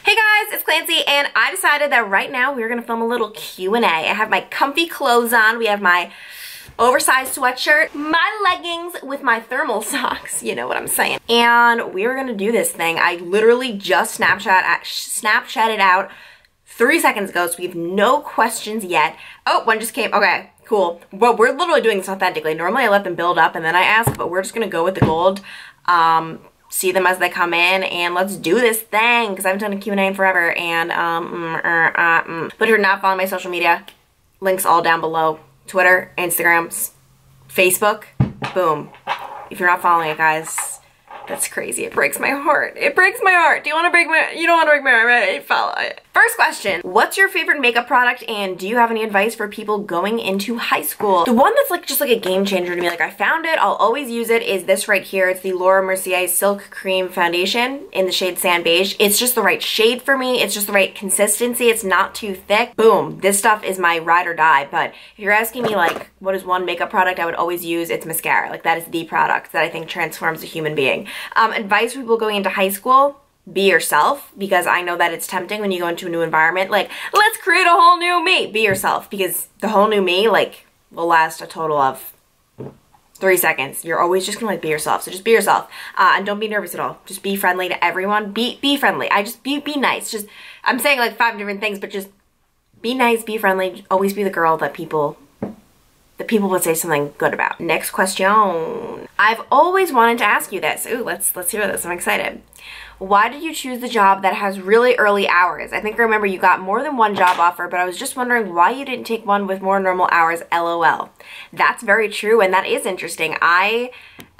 Hey guys, it's Clancy, and I decided that right now we're gonna film a little Q&A. I have my comfy clothes on. We have my oversized sweatshirt, my leggings with my thermal socks, you know what I'm saying. And we're gonna do this thing. I literally just Snapchatted out 3 seconds ago, so we have no questions yet. Oh, one just came. Okay, cool. Well, we're literally doing this authentically. Normally I let them build up and then I ask, but we're just gonna go with the gold. See them as they come in, and let's do this thing, because I haven't done a Q&A in forever. And but if you're not following my social media, links all down below. Twitter, Instagram, Facebook, boom. If you're not following it, guys, that's crazy. It breaks my heart. It breaks my heart. Do you want to break my, you don't want to break my heart, right? Follow it. First question, what's your favorite makeup product, and do you have any advice for people going into high school? The one that's like just like a game changer to me, like I found it, I'll always use it, is this right here. It's the Laura Mercier Silk Cream Foundation in the shade Sand Beige. It's just the right shade for me. It's just the right consistency. It's not too thick. Boom. This stuff is my ride or die. But if you're asking me like, what is one makeup product I would always use, it's mascara. Like that is the product that I think transforms a human being. Advice for people going into high school, be yourself, because I know that it's tempting when you go into a new environment, like, let's create a whole new me. Be yourself, because the whole new me, like, will last a total of 3 seconds. You're always just gonna like be yourself, so just be yourself. And don't be nervous at all. Just be friendly to everyone. Be friendly. Be nice. Just, I'm saying like 5 different things, but just be nice, be friendly, always be the girl that people would say something good about. Next question. I've always wanted to ask you this. Ooh, let's hear this. I'm excited. Why did you choose the job that has really early hours? I think I remember you got more than one job offer, but I was just wondering why you didn't take one with more normal hours, LOL. That's very true, and that is interesting. I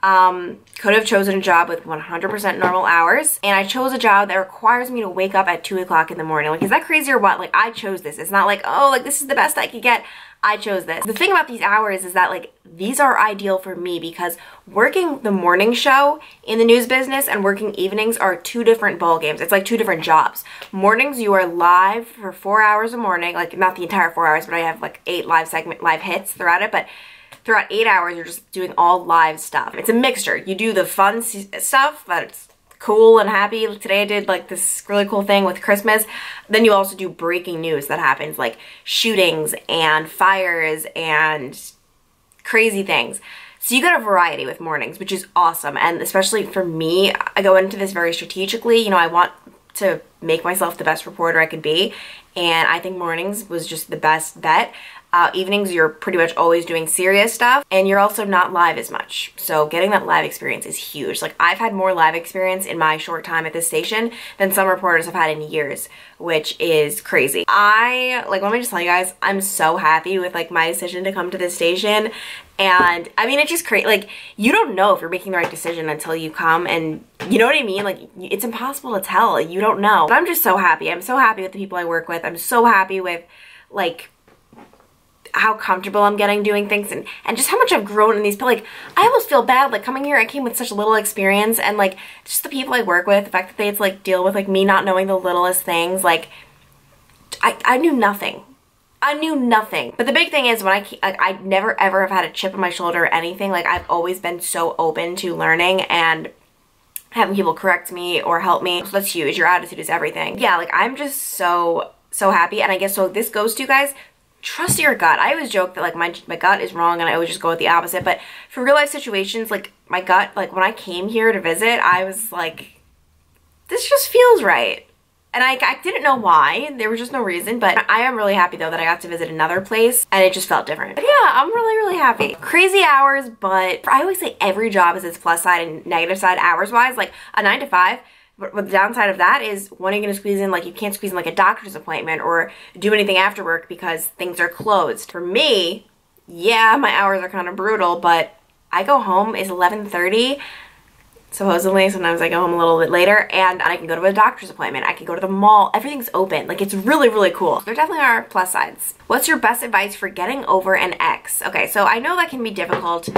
could have chosen a job with 100% normal hours, and I chose a job that requires me to wake up at 2 o'clock in the morning. Like, is that crazy or what? Like, I chose this. It's not like, oh, like this is the best I could get. I chose this. The thing about these hours is that like these are ideal for me, because working the morning show in the news business and working evenings are 2 different ball games. It's like 2 different jobs. Mornings, you are live for 4 hours a morning, like not the entire 4 hours, but I have like 8 live hits throughout it, but throughout 8 hours, you're just doing all live stuff. It's a mixture. You do the fun stuff that's cool and happy. Today I did like this really cool thing with Christmas. Then you also do breaking news that happens, like shootings and fires and crazy things. So you get a variety with mornings, which is awesome. And especially for me, I go into this very strategically. You know, I want to make myself the best reporter I could be. And I think mornings was just the best bet. Evenings, you're pretty much always doing serious stuff, and you're also not live as much. So getting that live experience is huge. Like, I've had more live experience in my short time at this station than some reporters have had in years, which is crazy. Let me just tell you guys, I'm so happy with like my decision to come to this station. And I mean, it's just crazy. Like, you don't know if you're making the right decision until you come, and you know what I mean? Like, it's impossible to tell. You don't know. But I'm just so happy. I'm so happy with the people I work with. I'm so happy with like how comfortable I'm getting doing things, and just how much I've grown in these. But like, I almost feel bad like coming here. I came with such little experience, and like just the people I work with, the fact that they had to like deal with like me not knowing the littlest things. Like, I knew nothing. I knew nothing. But the big thing is, when I never ever have had a chip on my shoulder or anything. Like, I've always been so open to learning and having people correct me or help me. So that's huge. Your attitude is everything. Yeah, like I'm just so happy. And I guess so this goes to, guys, trust your gut. I always joke that like my gut is wrong, and I always just go with the opposite. But for real life situations, like my gut, like when I came here to visit, I was like, this just feels right. And I didn't know why. There was just no reason. But I am really happy though that I got to visit another place, and it just felt different. But yeah, I'm really happy. Crazy hours, but I always say every job has its plus side and negative side hours wise. Like a 9 to 5. But the downside of that is, when are you going to squeeze in, like, you can't squeeze in like a doctor's appointment or do anything after work because things are closed. For me, yeah, my hours are kind of brutal, but I go home, it's 11:30, supposedly. Sometimes I go home a little bit later, and I can go to a doctor's appointment. I can go to the mall. Everything's open. Like, it's really cool. There definitely are plus sides. What's your best advice for getting over an ex? Okay, so I know that can be difficult.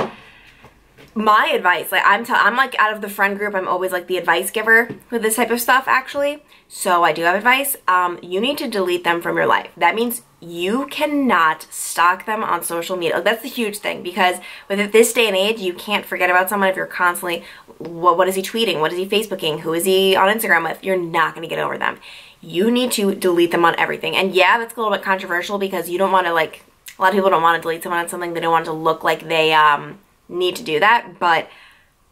My advice, like I'm like out of the friend group, I'm always like the advice giver with this type of stuff, actually. So I do have advice. You need to delete them from your life. That means you cannot stalk them on social media. Like, that's the huge thing, because with this day and age, you can't forget about someone if you're constantly, what is he tweeting? What is he Facebooking? Who is he on Instagram with? You're not going to get over them. you need to delete them on everything. And yeah, that's a little bit controversial because you don't want to, like, a lot of people don't want to delete someone on something. They don't want it to look like they need to do that. But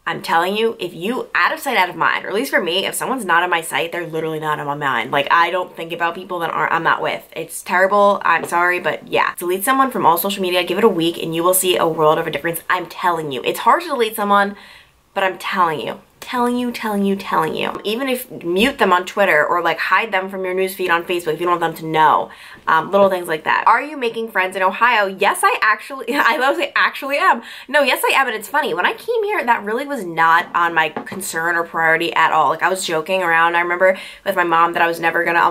I'm telling you, if you, out of sight, out of mind, or at least for me, if someone's not on my site, they're literally not on my mind. Like, I don't think about people that I'm not with. It's terrible. I'm sorry, but yeah. Delete someone from all social media, give it a week, and you will see a world of a difference. I'm telling you. It's hard to delete someone, but I'm telling you. Even if mute them on Twitter or like hide them from your newsfeed on Facebook if you don't want them to know. Little things like that. Are you making friends in Ohio? Yes, I love to say actually am. No, yes I am, and it's funny. When I came here, that really was not on my concern or priority at all. Like, I was joking around. I remember with my mom that I was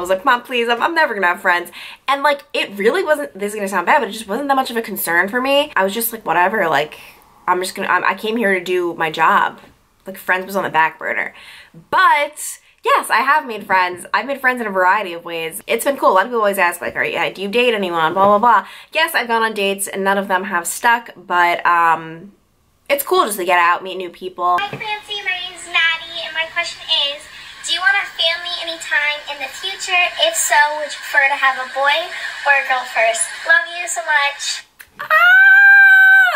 like, Mom, please, I'm never gonna have friends. And like, it really wasn't, this is gonna sound bad, but it just wasn't that much of a concern for me. I was just like, whatever, like, I came here to do my job. Like, friends was on the back burner. But yes, I have made friends. I've made friends in a variety of ways. It's been cool. A lot of people always ask, like, do you date anyone? Blah, blah, blah. Yes, I've gone on dates and none of them have stuck, but it's cool just to get out, meet new people. Hi, Clancy. My name's Maddie, and my question is, do you want a family anytime in the future? If so, would you prefer to have a boy or a girl first? Love you so much.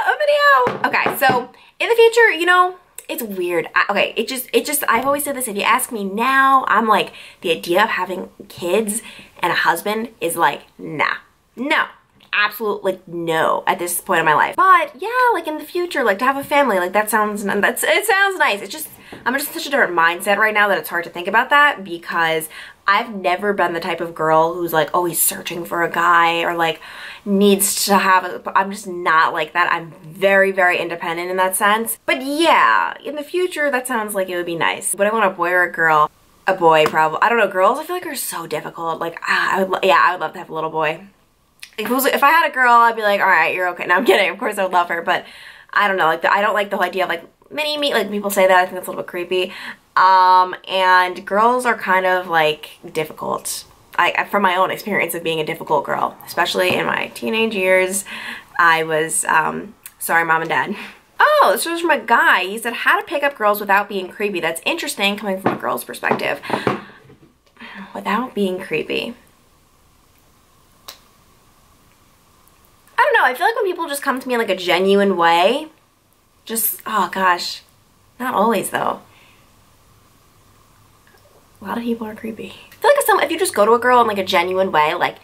A video. Okay, so in the future, you know, it's weird. I've always said this, if you ask me now, I'm like, the idea of having kids and a husband is like, nah, no, absolutely no at this point in my life. But yeah, like in the future, like to have a family, like it sounds nice. It's just, I'm just in such a different mindset right now that it's hard to think about that, because I've never been the type of girl who's like always searching for a guy or like needs to have I'm just not like that. I'm very, very independent in that sense. But yeah, in the future, that sounds like it would be nice. Would I want a boy or a girl? A boy, probably. I don't know, girls I feel like are so difficult. Like, I would love to have a little boy. If I had a girl, I'd be like, all right, you're okay. No, I'm kidding. Of course I would love her, but I don't know. Like, I don't like the whole idea of like mini-me. Like, people say that. I think that's a little bit creepy. And girls are kind of like difficult. From my own experience of being a difficult girl, especially in my teenage years, I was, sorry Mom and Dad. Oh, this was from a guy. He said, how to pick up girls without being creepy. That's interesting coming from a girl's perspective. Without being creepy. I don't know. I feel like when people just come to me in like a genuine way, just, oh gosh, not always though. A lot of people are creepy. I feel like if you just go to a girl in like a genuine way, like,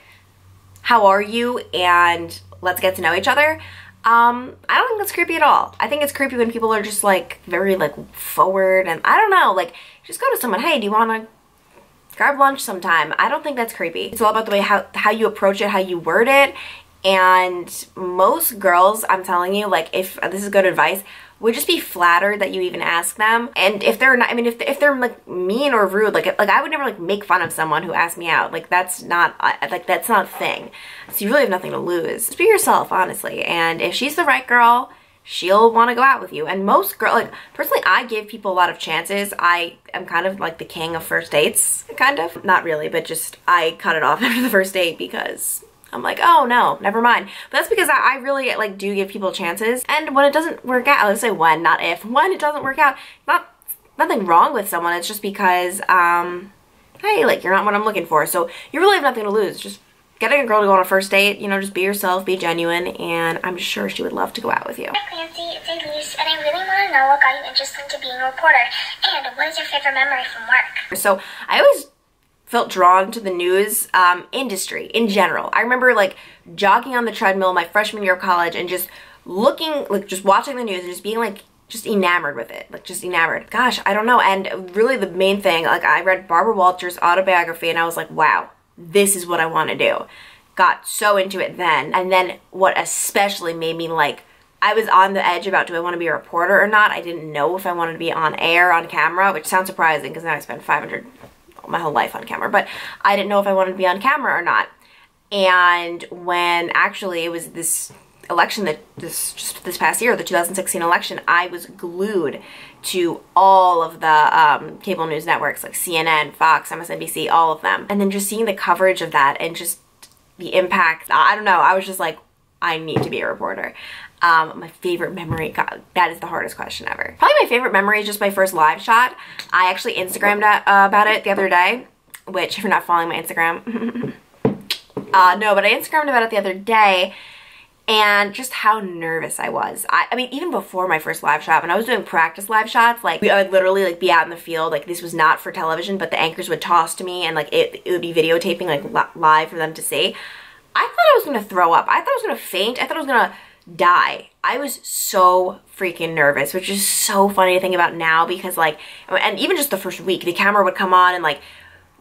how are you, and let's get to know each other, I don't think that's creepy at all. I think it's creepy when people are just like very like forward, and I don't know, like, just go to someone, hey, do you want to grab lunch sometime? I don't think that's creepy. It's all about the way how you approach it, how you word it. And most girls, I'm telling you, like, if this is good advice, would just be flattered that you even ask them. And if they're not, I mean, if they're like mean or rude, like I would never like make fun of someone who asked me out. Like, that's not a thing. So you really have nothing to lose. Just be yourself, honestly. And if she's the right girl, she'll want to go out with you. And most girls, like, personally, I give people a lot of chances. I am kind of like the king of first dates, kind of. Not really, but just I cut it off after the first date because I'm like, oh no, never mind. But that's because I really like do give people chances. And when it doesn't work out, let's say when, not if, when it doesn't work out, nothing wrong with someone. It's just because, hey, like, you're not what I'm looking for. So you really have nothing to lose. Just getting a girl to go on a first date, you know, just be yourself, be genuine, and I'm sure she would love to go out with you. Hi Clancy, it's Elise, and I really want to know what got you interested into being a reporter, and what is your favorite memory from work? So I always felt drawn to the news industry in general. I remember like jogging on the treadmill my freshman year of college and just looking, like just watching the news and just being like just enamored with it, like just enamored. Gosh, I don't know. And really the main thing, like I read Barbara Walters' autobiography and I was like, wow, this is what I want to do. Got so into it then. And then what especially made me like, I was on the edge about, do I want to be a reporter or not? I didn't know if I wanted to be on air, on camera, which sounds surprising because now I spend my whole life on camera, but I didn't know if I wanted to be on camera or not. And when actually it was this election that this past year, the 2016 election, I was glued to all of the cable news networks like CNN, Fox, MSNBC, all of them. And then just seeing the coverage of that and just the impact, I don't know, I was just like, I need to be a reporter. My favorite memory, God, that is the hardest question ever. Probably my favorite memory is just my first live shot. I actually Instagrammed about it the other day. which if you're not following my Instagram, no, but I Instagrammed about it the other day, and just how nervous I was. I mean, even before my first live shot, when I was doing practice live shots, like I would literally like be out in the field, like this was not for television, but the anchors would toss to me and like it would be videotaping like live for them to see. I thought I was gonna throw up. I thought I was gonna faint. I thought I was gonna die. I was so freaking nervous, which is so funny to think about now because like, and even just the first week, the camera would come on and like,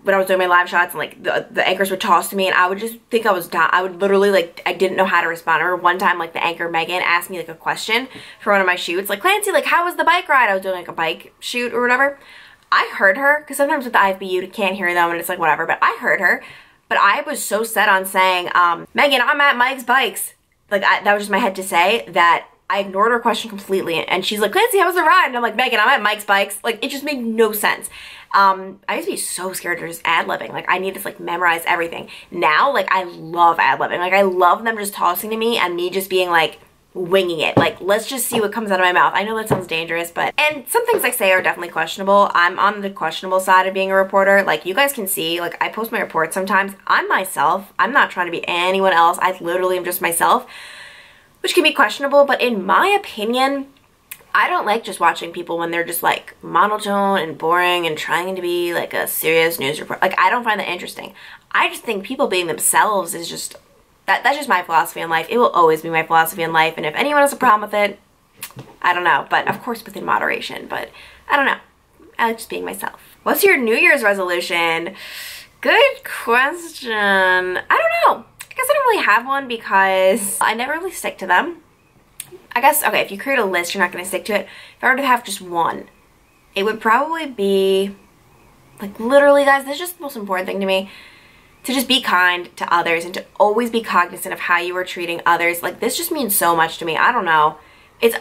when I was doing my live shots and like the anchors would toss to me and I would just think I was dying. I would literally like, I didn't know how to respond. I remember one time like the anchor Megan asked me like a question for one of my shoots. Like, Clancy, like how was the bike ride? I was doing like a bike shoot or whatever. I heard her because sometimes with the IFB you can't hear them and it's like whatever, but I heard her. But I was so set on saying, Megan, I'm at Mike's Bikes. Like that was just my head to say that I ignored her question completely. And she's like, Clancy, how was the ride? And I'm like, Megan, I'm at Mike's Bikes. Like it just made no sense. I used to be so scared to just ad-libbing. Like I need to like memorize everything. Now, like I love ad-libbing. Like I love them just tossing to me and me just being like winging it. Like let's just see what comes out of my mouth. I know that sounds dangerous, but, and some things I say are definitely questionable. I'm on the questionable side of being a reporter. Like you guys can see, like I post my reports sometimes. I'm myself. I'm not trying to be anyone else. I literally am just myself, which can be questionable, but in my opinion, I don't like just watching people when they're just like monotone and boring and trying to be like a serious news report. Like I don't find that interesting. I just think people being themselves is just, that's just my philosophy in life. It will always be my philosophy in life, and if anyone has a problem with it, I don't know, but of course within moderation, but I don't know. I like just being myself. What's your New Year's resolution? Good question. I don't know. I guess I don't really have one because I never really stick to them. I guess, okay, if you create a list, you're not going to stick to it. If I were to have just one, it would probably be, like literally guys, this is just the most important thing to me, to just be kind to others and to always be cognizant of how you are treating others. Like this just means so much to me. I don't know. It's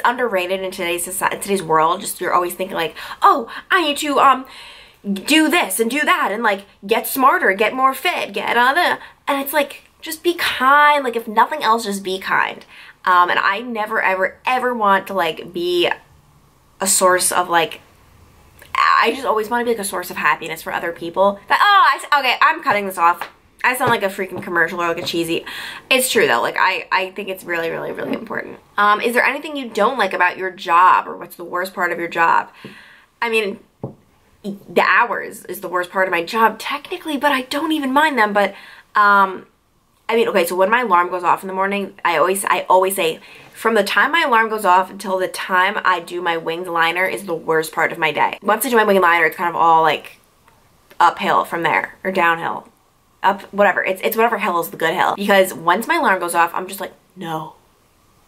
underrated in today's society, today's world. Just you're always thinking like, oh, I need to do this and do that and like get smarter, get more fit, get other, and it's like just be kind. Like if nothing else, just be kind. And I never ever want to like be a source of like, I just always want to be like a source of happiness for other people. But okay, I'm cutting this off. I sound like a freaking commercial or like a cheesy. It's true though. Like I think it's really important. Is there anything you don't like about your job, or what's the worst part of your job? I mean, the hours is the worst part of my job technically, but I don't even mind them. But I mean, okay, so when my alarm goes off in the morning, I always say, from the time my alarm goes off until the time I do my winged liner is the worst part of my day. Once I do my winged liner, it's kind of all like uphill from there, or downhill, up, whatever. It's whatever hill is the good hill. Because once my alarm goes off, I'm just like, no,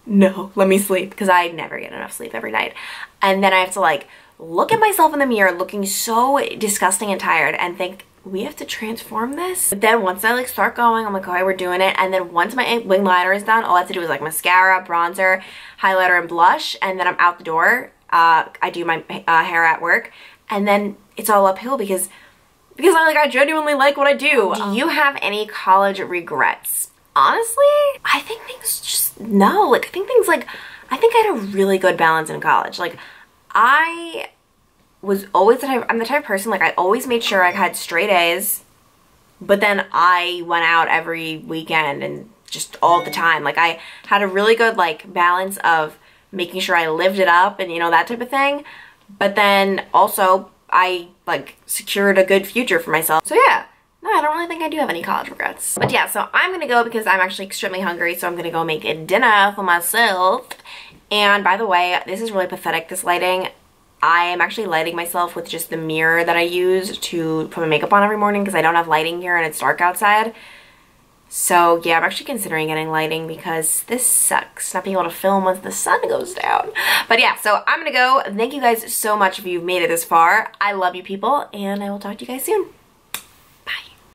let me sleep, because I never get enough sleep every night. And then I have to like look at myself in the mirror looking so disgusting and tired and think, we have to transform this. But then once I like start going, I'm like, okay, we're doing it. And then once my wing liner is done, all I have to do is like mascara, bronzer, highlighter, and blush, and then I'm out the door. I do my hair at work, and then it's all uphill because I genuinely like what I do. Do you have any college regrets? Honestly, I think things just, no. Like I think I had a really good balance in college. Like I was always I'm the type of person, like I always made sure I had straight A's, but then I went out every weekend and just all the time. Like I had a really good like balance of making sure I lived it up and you know, that type of thing. But then also I like secured a good future for myself. So yeah, no, I don't really think I do have any college regrets. But yeah, so I'm gonna go because I'm actually extremely hungry, so I'm gonna go make a dinner for myself. And by the way, this is really pathetic, this lighting. I am actually lighting myself with just the mirror that I use to put my makeup on every morning because I don't have lighting here and it's dark outside. So yeah, I'm actually considering getting lighting because this sucks, not being able to film once the sun goes down. But yeah, so I'm gonna go. Thank you guys so much if you've made it this far. I love you people, and I will talk to you guys soon.